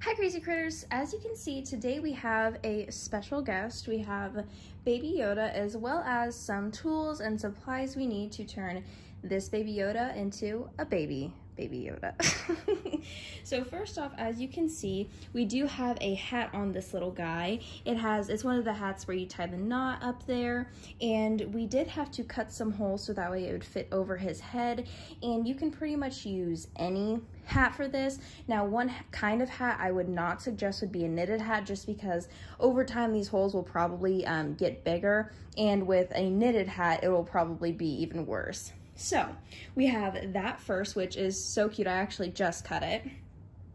Hi crazy critters, as you can see today we have a special guest. We have baby Yoda as well as some tools and supplies we need to turn this baby Yoda into a baby Yoda. So first off, as you can see, we do have a hat on this little guy. It's one of the hats where you tie the knot up there, and we did have to cut some holes so that way it would fit over his head, and you can pretty much use any hat for this. Now, one kind of hat I would not suggest would be a knitted hat, just because over time these holes will probably get bigger, and with a knitted hat it will probably be even worse. So we have that first, which is so cute. I actually just cut it.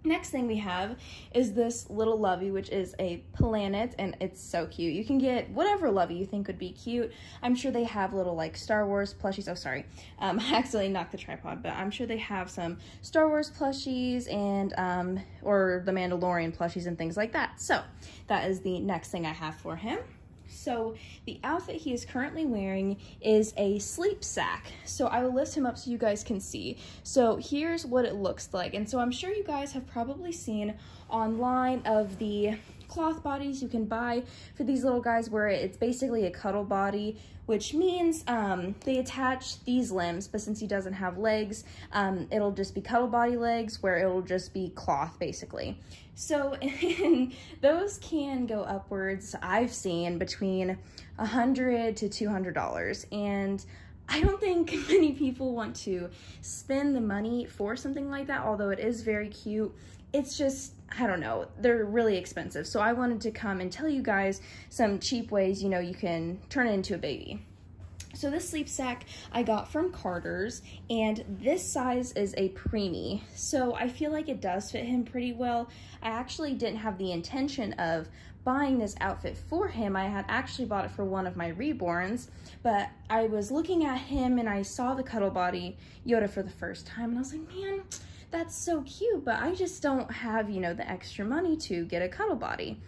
Next thing we have is this little lovey, which is a planet, and it's so cute. You can get whatever lovey you think would be cute. I'm sure they have little like Star Wars plushies. Oh, sorry. I accidentally knocked the tripod, but I'm sure they have some Star Wars plushies and or the Mandalorian plushies and things like that. So that is the next thing I have for him. So the outfit he is currently wearing is a sleep sack. So I will lift him up so you guys can see. So here's what it looks like. And so I'm sure you guys have probably seen online of the cloth bodies you can buy for these little guys, where it's basically a cuddle body, which means they attach these limbs, but since he doesn't have legs, it'll just be cuddle body legs, where it'll just be cloth basically. So those can go upwards, I've seen, between $100 to $200, and I don't think many people want to spend the money for something like that, although it is very cute. It's just, I don't know, they're really expensive. So I wanted to come and tell you guys some cheap ways, you can turn it into a baby. So this sleep sack I got from Carter's, and this size is a preemie. So I feel like it does fit him pretty well. I actually didn't have the intention of buying this outfit for him. I had actually bought it for one of my reborns, but I was looking at him and I saw the cuddle body Yoda for the first time, and I was like, man, that's so cute, but I just don't have, the extra money to get a cuddle body.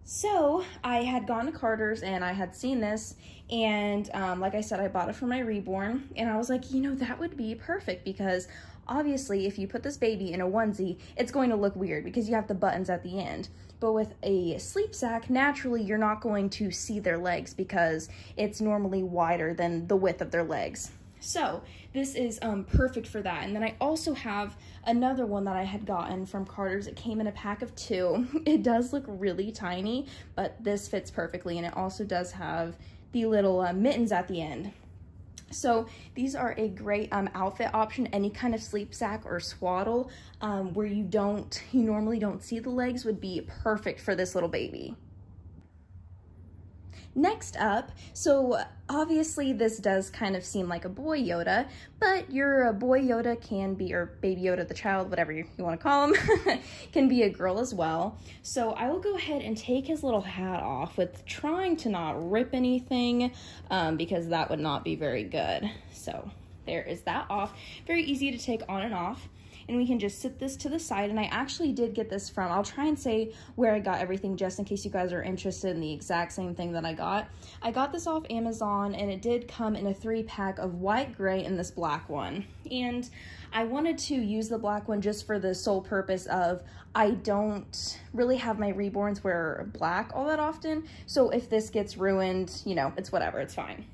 So I had gone to Carter's and I had seen this, and like I said, I bought it for my reborn, and I was like, that would be perfect, because obviously if you put this baby in a onesie, it's going to look weird because you have the buttons at the end. But with a sleep sack, naturally you're not going to see their legs because it's normally wider than the width of their legs. So this is perfect for that. And then I also have another one that I had gotten from Carter's. It came in a pack of 2. It does look really tiny, but this fits perfectly, and it also does have the little mittens at the end. So these are a great outfit option. Any kind of sleep sack or swaddle where you normally don't see the legs would be perfect for this little baby. Next up, so obviously this does kind of seem like a boy Yoda, but your boy Yoda can be, or baby Yoda the child, whatever you want to call him, can be a girl as well. So I will go ahead and take his little hat off, with trying to not rip anything, because that would not be very good. So there is that off. Very easy to take on and off. And we can just sit this to the side, and I actually did get this from, I'll try and say where I got everything just in case you guys are interested in the exact same thing that I got. I got this off Amazon, and it did come in a 3-pack of white, gray, and this black one. And I wanted to use the black one just for the sole purpose of I don't really have my reborns wear black all that often, so if this gets ruined, it's whatever, it's fine.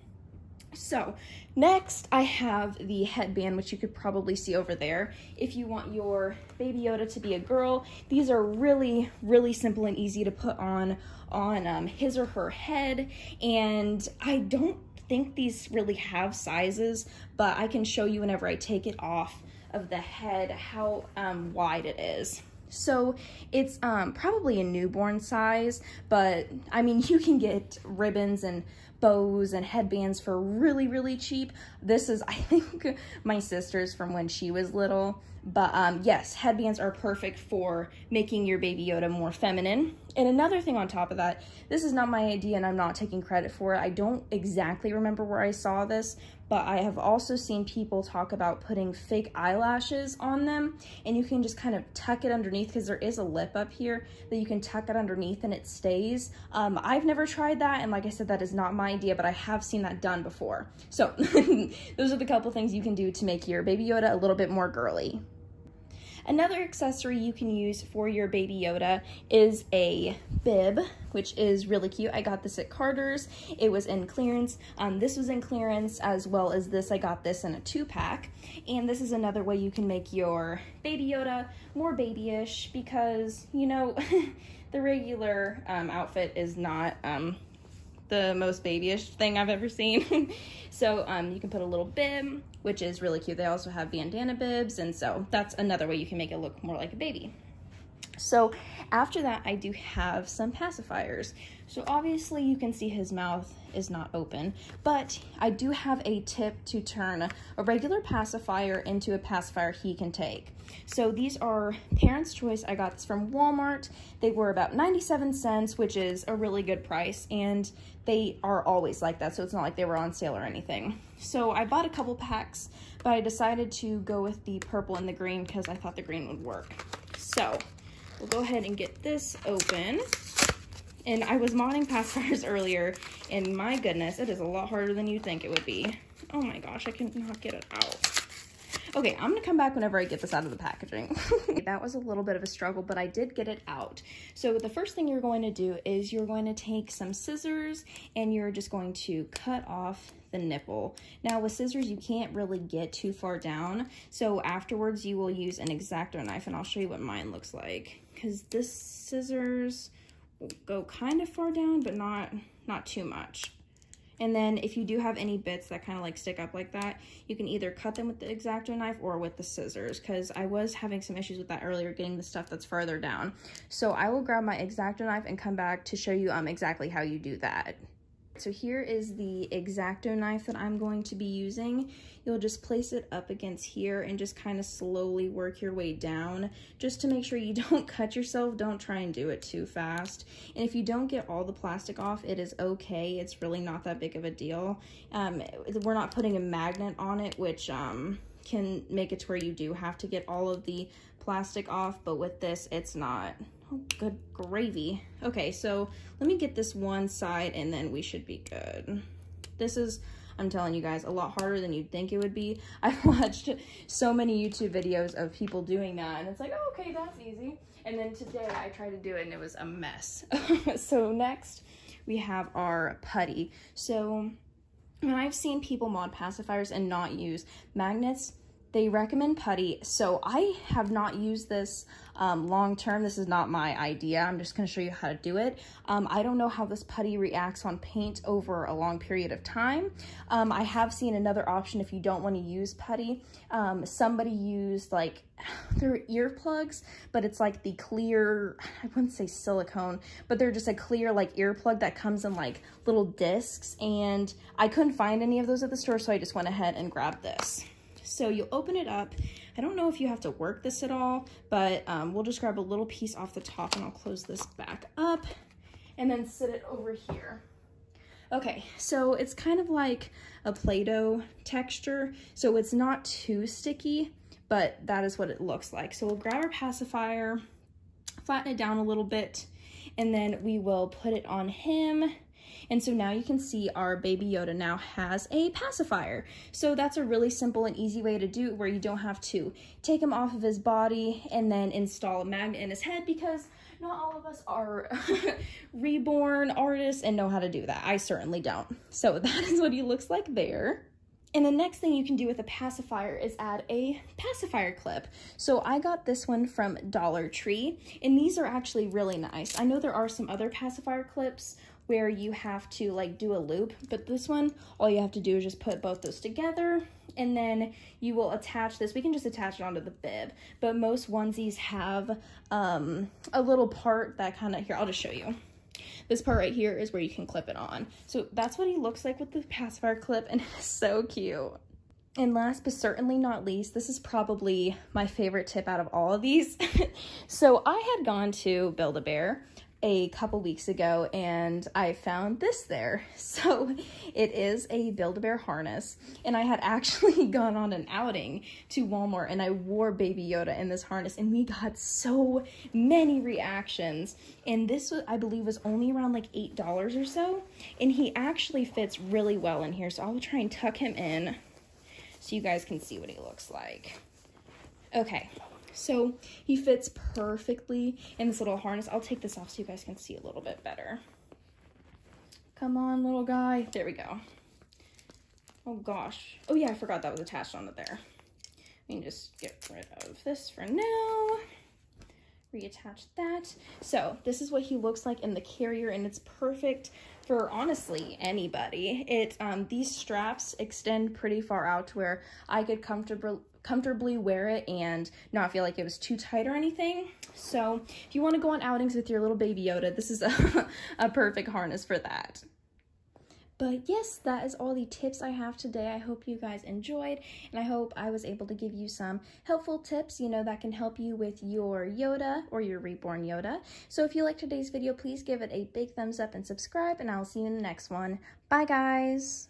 So next I have the headband, which you could probably see over there. If you want your baby Yoda to be a girl, these are really, really simple and easy to put on his or her head. And I don't think these really have sizes, but I can show you whenever I take it off of the head how wide it is. So it's probably a newborn size, but I mean, you can get ribbons and bows and headbands for really, really cheap. This is, I think, my sister's from when she was little. But yes, headbands are perfect for making your baby Yoda more feminine. And another thing on top of that, this is not my idea and I'm not taking credit for it. I don't exactly remember where I saw this, but I have also seen people talk about putting fake eyelashes on them, and you can just kind of tuck it underneath, because there is a lip up here that you can tuck it underneath and it stays. I've never tried that, and like I said, that is not my idea, but I have seen that done before. So those are the couple things you can do to make your baby Yoda a little bit more girly. Another accessory you can use for your Baby Yoda is a bib, which is really cute. I got this at Carter's. It was in clearance. This was in clearance, as well as this. I got this in a 2-pack. And this is another way you can make your Baby Yoda more babyish, because, you know, the regular outfit is not the most babyish thing I've ever seen. So you can put a little bib, which is really cute. They also have bandana bibs, and so that's another way you can make it look more like a baby. So after that, I do have some pacifiers. So obviously you can see his mouth is not open, but I do have a tip to turn a regular pacifier into a pacifier he can take. So these are Parents' Choice. I got this from Walmart. They were about 97 cents, which is a really good price, and they are always like that, so it's not like they were on sale or anything. So I bought a couple packs, but I decided to go with the purple and the green because I thought the green would work. So we'll go ahead and get this open. And I was modding pacifiers earlier, and my goodness, it is a lot harder than you think it would be. Oh my gosh, I cannot get it out. Okay, I'm gonna come back whenever I get this out of the packaging. That was a little bit of a struggle, but I did get it out. So the first thing you're going to do is you're going to take some scissors and you're just going to cut off the nipple. Now with scissors, you can't really get too far down. So afterwards you will use an X-Acto knife, and I'll show you what mine looks like. Because this scissors will go kind of far down, but not too much. And then if you do have any bits that kind of like stick up like that, you can either cut them with the X-Acto knife or with the scissors, because I was having some issues with that earlier, getting the stuff that's further down. So I will grab my X-Acto knife and come back to show you exactly how you do that. So here is the X-Acto knife that I'm going to be using. You'll just place it up against here and just kind of slowly work your way down, just to make sure you don't cut yourself. Don't try and do it too fast. And if you don't get all the plastic off, it is okay. It's really not that big of a deal. We're not putting a magnet on it, which can make it to where you do have to get all of the plastic off, but with this, it's not. Oh, good gravy. Okay, so let me get this one side and then we should be good. This is, I'm telling you guys, a lot harder than you'd think it would be. I've watched so many YouTube videos of people doing that, and it's like, oh, okay, that's easy. And then today I tried to do it and it was a mess. So next we have our putty. So when I've seen people mod pacifiers and not use magnets, they recommend putty. So I have not used this long term. This is not my idea. I'm just going to show you how to do it. I don't know how this putty reacts on paint over a long period of time. I have seen another option if you don't want to use putty. Somebody used like their earplugs, but it's like the clear, I wouldn't say silicone, but they're just a clear like earplug that comes in like little discs, and I couldn't find any of those at the store, so I just went ahead and grabbed this. So you'll open it up. I don't know if you have to work this at all, but we'll just grab a little piece off the top, and I'll close this back up and then sit it over here. Okay, so it's kind of like a Play-Doh texture, so it's not too sticky, but that is what it looks like. So we'll grab our pacifier, flatten it down a little bit, and then we will put it on him. And so now you can see our Baby Yoda now has a pacifier. So that's a really simple and easy way to do it, where you don't have to take him off of his body and then install a magnet in his head, because not all of us are reborn artists and know how to do that. I certainly don't. So that is what he looks like there. And the next thing you can do with a pacifier is add a pacifier clip. So I got this one from Dollar Tree, and these are actually really nice. I know there are some other pacifier clips where you have to like do a loop, but this one, all you have to do is just put both those together, and then you will attach this. We can just attach it onto the bib, but most onesies have a little part that kind of, here, I'll just show you. This part right here is where you can clip it on. So that's what he looks like with the pacifier clip, and it's so cute. And last but certainly not least, this is probably my favorite tip out of all of these. So I had gone to Build-A-Bear a couple weeks ago, and I found this there. So it is a Build-A-Bear harness, and I had actually gone on an outing to Walmart, and I wore Baby Yoda in this harness, and we got so many reactions. And this was, I believe, was only around like $8 or so, and he actually fits really well in here. So I'll try and tuck him in so you guys can see what he looks like. Okay, So he fits perfectly in this little harness. I'll take this off so you guys can see a little bit better. Come on, little guy. There we go. Oh gosh. Oh yeah, I forgot that was attached onto there. We can just get rid of this for now. Reattach that. So this is what he looks like in the carrier, and it's perfect for honestly anybody. These straps extend pretty far out to where I could comfortably wear it and not feel like it was too tight or anything. So if you want to go on outings with your little baby Yoda, this is a perfect harness for that. But yes, that is all the tips I have today. I hope you guys enjoyed, and I hope I was able to give you some helpful tips, you know, that can help you with your Yoda or your reborn Yoda. So if you liked today's video, please give it a big thumbs up and subscribe, and I'll see you in the next one. Bye, guys.